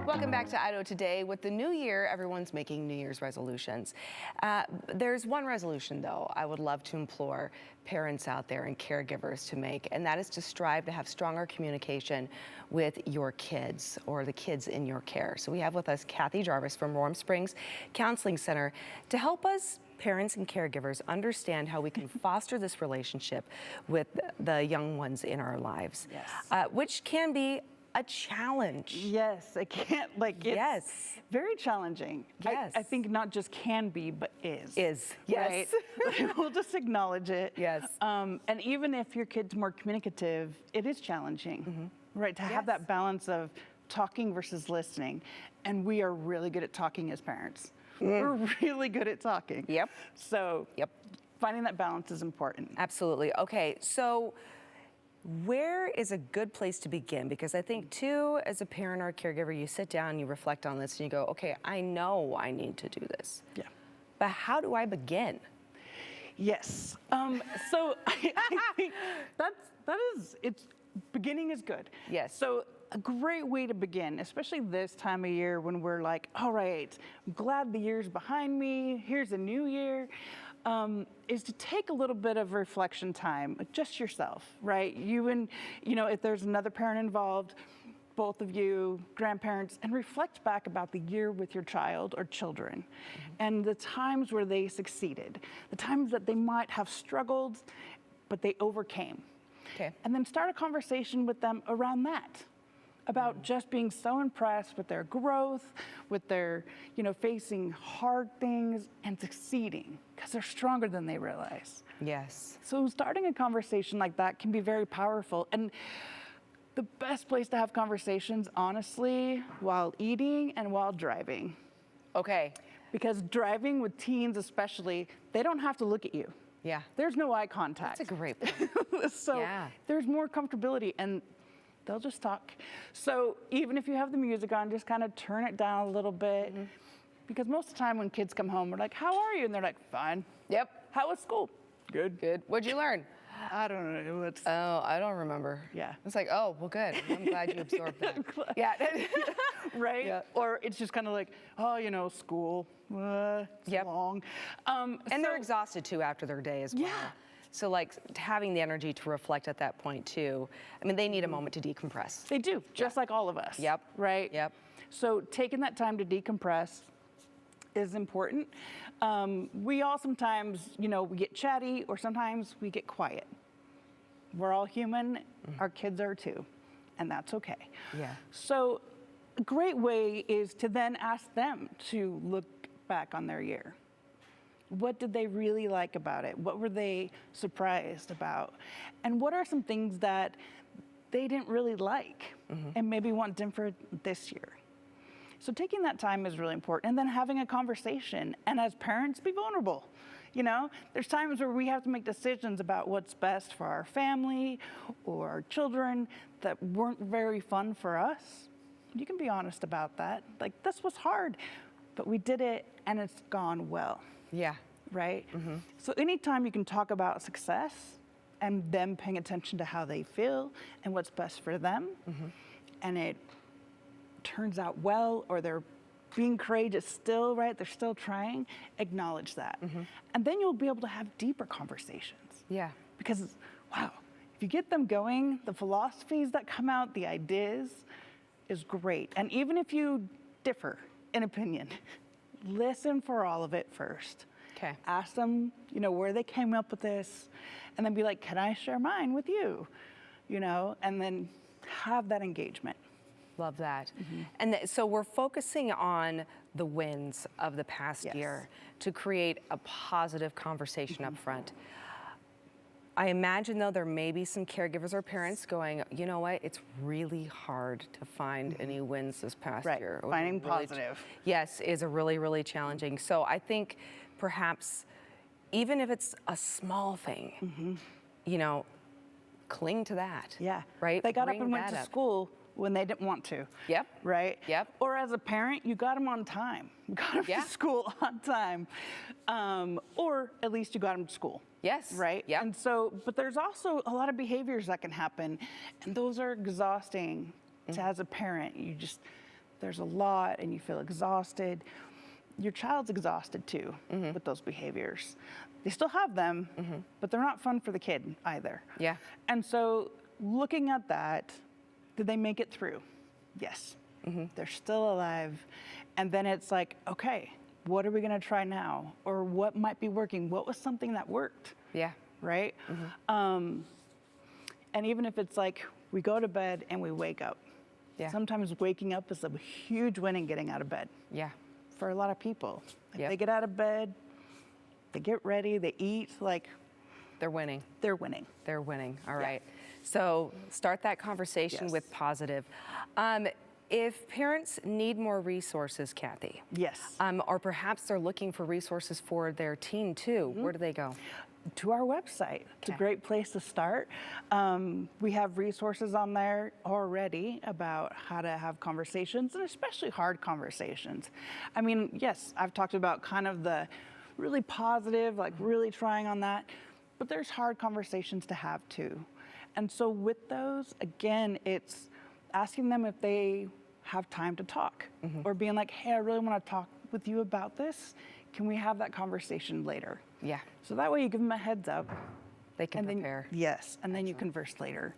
Welcome back to Idaho Today. With the new year, everyone's making New Year's resolutions. There's one resolution, though, I would love to implore parents out there and caregivers to make, and that is to strive to have stronger communication with your kids or the kids in your care. So we have with us Kathy Jarvis from Warm Springs Counseling Center to help us parents and caregivers understand how we can foster this relationship with the young ones in our lives, Yes. Which can be a challenge. Yes, it can't, like, it's Yes. very challenging. Yes. I think not just can be, but is. Yes. Right? We'll just acknowledge it. Yes. And even if your kid's more communicative, it is challenging, right? To have Yes. that balance of talking versus listening. And we are really good at talking as parents. We're really good at talking. Yep. So Yep. finding that balance is important. Absolutely. Okay, so where is a good place to begin? Because I think, too, as a parent or a caregiver, you sit down, you reflect on this, and you go, okay, I know I need to do this. Yeah. But how do I begin? Yes. So I think beginning is good. Yes. So a great way to begin, especially this time of year when we're like, all right, I'm glad the year's behind me, here's a new year, is to take a little bit of reflection time, just yourself, right? You and, if there's another parent involved, both of you, grandparents, and reflect back about the year with your child or children and the times where they succeeded, the times that they might have struggled, but they overcame. Okay. And then start a conversation with them around that, about just being so impressed with their growth, with their, facing hard things and succeeding, because they're stronger than they realize. Yes. So starting a conversation like that can be very powerful. And the best place to have conversations, honestly, while eating and while driving. Okay. Because driving with teens especially, they don't have to look at you. Yeah. There's no eye contact. That's a great point. So Yeah. there's more comfortability and they'll just talk. So even if you have the music on, just kind of turn it down a little bit. Because most of the time when kids come home, we're like, how are you? And they're like, fine. Yep. How was school? Good. Good. What'd you learn? I don't know. It's, Oh, I don't remember. Yeah. It's like, oh, well, good. I'm glad you absorbed that. Yeah. right? Yeah. Or it's just kind of like, oh, school. It's Yep. long. And they're exhausted, too, after their day as well. Yeah. So, having the energy to reflect at that point, too. I mean, they need a moment to decompress. They do, just like all of us. Yep. Right? Yep. So taking that time to decompress is important. We all sometimes, we get chatty or sometimes we get quiet. We're all human. Our kids are too, and that's okay. Yeah. So a great way is to then ask them to look back on their year. What did they really like about it? What were they surprised about? And what are some things that they didn't really like and maybe want different this year? So taking that time is really important, and then having a conversation. And as parents, be vulnerable. There's times where we have to make decisions about what's best for our family or our children that weren't very fun for us. You can be honest about that. Like, this was hard, but we did it and it's gone well. Yeah. Right? So anytime you can talk about success and them paying attention to how they feel and what's best for them, and it turns out well, or they're being courageous still, right? They're still trying, acknowledge that. And then you'll be able to have deeper conversations. Yeah. Because, wow, if you get them going, the philosophies that come out, the ideas, is great. And even if you differ in opinion, listen for all of it first. Okay. Ask them, where they came up with this, and then be like, can I share mine with you? And then have that engagement. Love that. And so we're focusing on the wins of the past Yes. year to create a positive conversation up front. I imagine, though, there may be some caregivers or parents going, you know what, it's really hard to find any wins this past Right. year. Finding positive. Yes, is a really, really challenging. So I think perhaps even if it's a small thing, cling to that. Yeah. Right? They got Bring up and went that to up. school when they didn't want to. Yep. Right? Yep. Or as a parent, you got them on time. You got them Yeah. to school on time. Or at least you got them to school. Yes. Right? Yep. And so, but there's also a lot of behaviors that can happen, and those are exhausting to, as a parent. there's a lot and you feel exhausted, your child's exhausted too with those behaviors. They still have them, but they're not fun for the kid either. Yeah. And so looking at that, did they make it through? Yes. They're still alive. And then it's like, okay, what are we gonna try now? Or what might be working? What was something that worked? Yeah. Right? And even if it's like we go to bed and we wake up. Yeah. Sometimes waking up is a huge win in getting out of bed Yeah. for a lot of people. If Yep. they get out of bed, they get ready, they eat, like They're winning. they're winning. They're winning. All Yeah. right. So start that conversation Yes. with positive. If parents need more resources, Kathy, Yes. or perhaps they're looking for resources for their teen too, where do they go? To our website. It's a Okay. great place to start. We have resources on there already about how to have conversations, and especially hard conversations. I mean, yes, I've talked about kind of the really positive, like really trying on that, but there's hard conversations to have too. And so with those, again, it's asking them if they have time to talk, or being like, hey, I really want to talk with you about this. Can we have that conversation later? Yeah. So that way you give them a heads up. They can And then, prepare. yes, and then you converse later.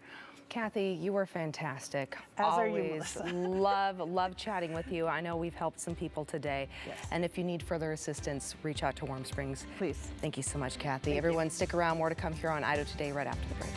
Kathy, you were fantastic. As are you, Always Mellisa. love chatting with you. I know we've helped some people today. Yes. And if you need further assistance, reach out to Warm Springs. Please. Thank you so much, Kathy. Everyone, stick around. More to come here on Idaho Today right after the break.